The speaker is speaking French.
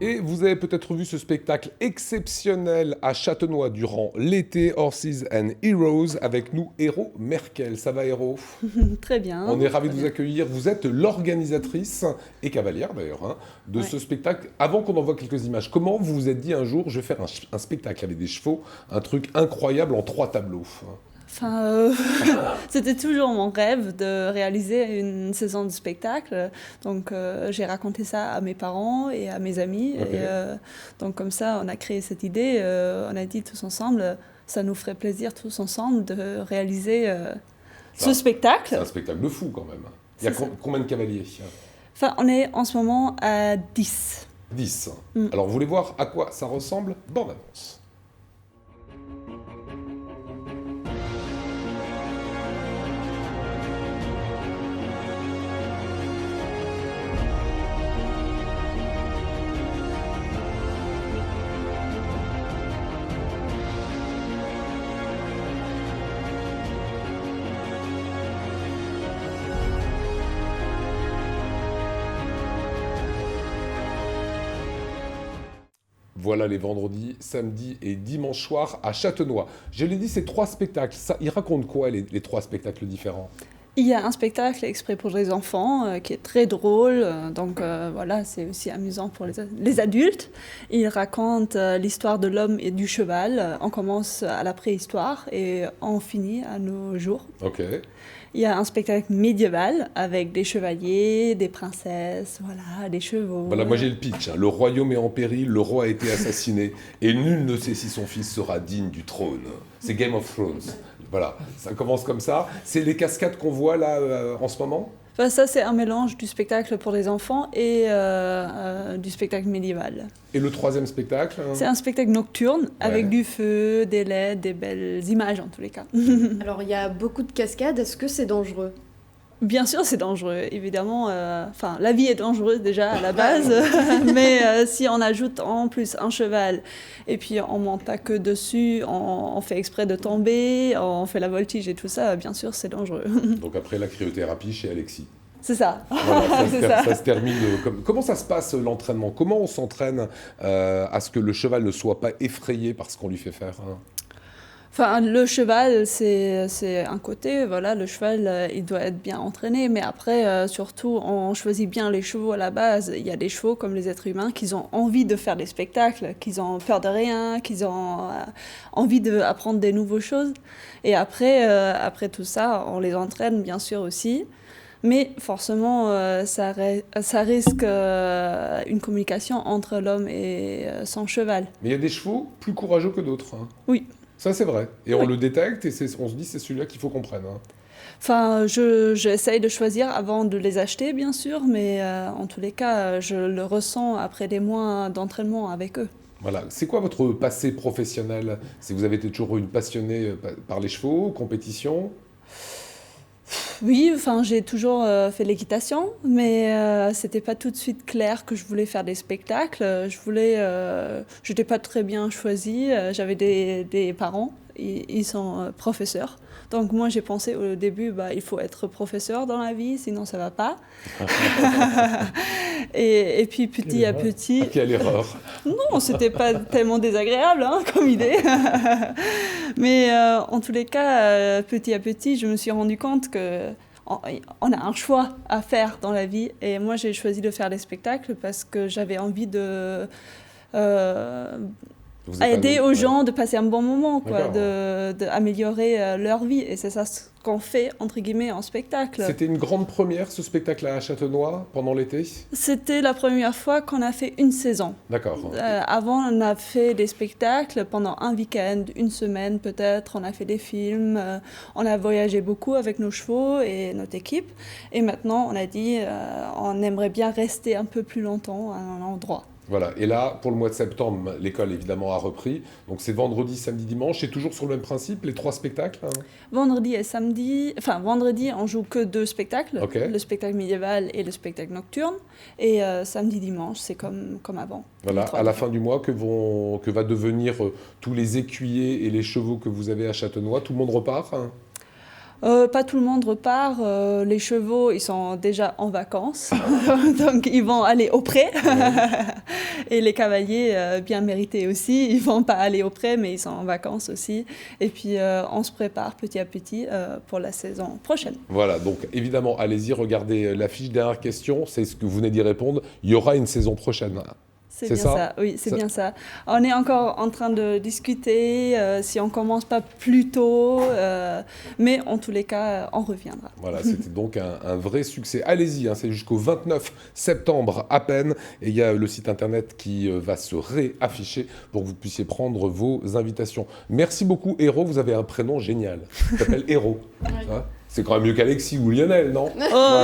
Et vous avez peut-être vu ce spectacle exceptionnel à Châtenois durant l'été, Horses and Heroes, avec nous, Héro Merkel. Ça va, Héro? Très On bien, est ravis très de vous bien. accueillir. Vous êtes l'organisatrice, et cavalière d'ailleurs, hein, de Ouais. ce spectacle. Avant qu'on en voit quelques images, comment vous vous êtes dit un jour, je vais faire un spectacle avec des chevaux, un truc incroyable en 3 tableaux? Enfin, c'était toujours mon rêve de réaliser une saison de spectacle. Donc, j'ai raconté ça à mes parents et à mes amis. Ok. Donc, comme ça, on a créé cette idée. On a dit tous ensemble, ça nous ferait plaisir tous ensemble de réaliser C'est ce un, c'est spectacle. un spectacle de fou quand même. Il y a C'est ça. combien de cavaliers? Enfin, on est en ce moment à 10. 10. Mm. Alors vous voulez voir à quoi ça ressemble? Bande annonce. Voilà les vendredis, samedis et dimanche soir à Châtenois. Je l'ai dit, c'est 3 spectacles. Ça, ils racontent quoi les 3 spectacles différents? Il y a un spectacle exprès pour les enfants qui est très drôle, donc voilà, c'est aussi amusant pour les adultes. Il raconte l'histoire de l'homme et du cheval. On commence à la préhistoire et on finit à nos jours. Ok. Il y a un spectacle médiéval avec des chevaliers, des princesses, voilà, des chevaux. Voilà, moi j'ai le pitch, hein. Le royaume est en péril, le roi a été assassiné, et nul ne sait si son fils sera digne du trône. C'est Game of Thrones. Voilà, ça commence comme ça. C'est les cascades qu'on voit là en ce moment? Enfin, ça, c'est un mélange du spectacle pour les enfants et du spectacle médiéval. Et le troisième spectacle, hein? C'est un spectacle nocturne Ouais. avec du feu, des LED, des belles images en tous les cas. Alors, il y a beaucoup de cascades, est-ce que c'est dangereux? Bien sûr, c'est dangereux, évidemment. Enfin, la vie est dangereuse déjà à la base, mais si on ajoute en plus un cheval et puis on monte à queue dessus, on fait exprès de tomber, on fait la voltige et tout ça, bien sûr, c'est dangereux. Donc après la cryothérapie chez Alexis. C'est ça. Voilà, C'est ça. ça se termine comme... Comment ça se passe l'entraînement? Comment on s'entraîne à ce que le cheval ne soit pas effrayé par ce qu'on lui fait faire, hein? Enfin, le cheval, c'est un côté, voilà, le cheval, il doit être bien entraîné, mais après, surtout, on choisit bien les chevaux à la base. Il y a des chevaux, comme les êtres humains, qui ont envie de faire des spectacles, qui ont peur de rien, qui ont envie d'apprendre des nouvelles choses. Et après, après tout ça, on les entraîne, bien sûr, aussi. Mais forcément, ça risque une communication entre l'homme et son cheval. Mais il y a des chevaux plus courageux que d'autres, hein. Oui. Ça c'est vrai. Et on Oui. le détecte et on se dit c'est celui-là qu'il faut qu'on prenne, hein. Enfin, j'essaye de choisir avant de les acheter, bien sûr, mais en tous les cas, je le ressens après des mois d'entraînement avec eux. Voilà. C'est quoi votre passé professionnel? Si vous avez été toujours une passionnée par les chevaux, compétition? Oui, enfin, j'ai toujours fait l'équitation, mais c'était pas tout de suite clair que je voulais faire des spectacles. J'étais pas très bien choisie. J'avais des parents, ils sont professeurs. Donc moi, j'ai pensé au début, bah, il faut être professeur dans la vie, sinon ça va pas. Et puis petit à petit, Ah, quelle erreur! non, c'était pas tellement désagréable hein, comme idée. Mais en tous les cas, petit à petit, je me suis rendu compte que on a un choix à faire dans la vie. Et moi, j'ai choisi de faire des spectacles parce que j'avais envie de Vous aider épanouir, aux ouais. gens de passer un bon moment, quoi, D'accord. d'améliorer leur vie. Et c'est ça ce qu'on fait, entre guillemets, en spectacle. C'était une grande première ce spectacle à Châtenois pendant l'été? C'était la première fois qu'on a fait une saison. D'accord. Avant, on a fait des spectacles pendant un week-end, une semaine peut-être. On a fait des films, on a voyagé beaucoup avec nos chevaux et notre équipe. Et maintenant, on a dit, on aimerait bien rester un peu plus longtemps à un endroit. Voilà. Et là, pour le mois de septembre, l'école évidemment a repris. Donc c'est vendredi, samedi, dimanche. C'est toujours sur le même principe, les 3 spectacles, hein? Vendredi et samedi, enfin vendredi, on joue que 2 spectacles, Ok. le spectacle médiéval et le spectacle nocturne. Et samedi, dimanche, c'est comme avant. Voilà, Les trois à la différents. fin du mois, que va devenir tous les écuyers et les chevaux que vous avez à Châtenois, tout le monde repart, hein? Pas tout le monde repart. Les chevaux, ils sont déjà en vacances, donc ils vont aller au pré. Et les cavaliers, bien mérités aussi, ils vont pas aller au pré, mais ils sont en vacances aussi. Et puis, on se prépare petit à petit pour la saison prochaine. Voilà, donc évidemment, allez-y, regardez l'affiche. Dernière question, c'est ce que vous venez d'y répondre. Il y aura une saison prochaine. C'est C'est bien ça ça, oui, c'est Ça- bien ça. On est encore en train de discuter si on commence pas plus tôt, mais en tous les cas, on reviendra. Voilà, c'était donc un vrai succès. Allez-y, c'est jusqu'au 29 septembre à peine. Et il y a le site internet qui va se réafficher pour que vous puissiez prendre vos invitations. Merci beaucoup, Héro. Vous avez un prénom génial. Il s'appelle Héro. Oui. Hein, c'est quand même mieux qu'Alexis ou Lionel, non? Oh,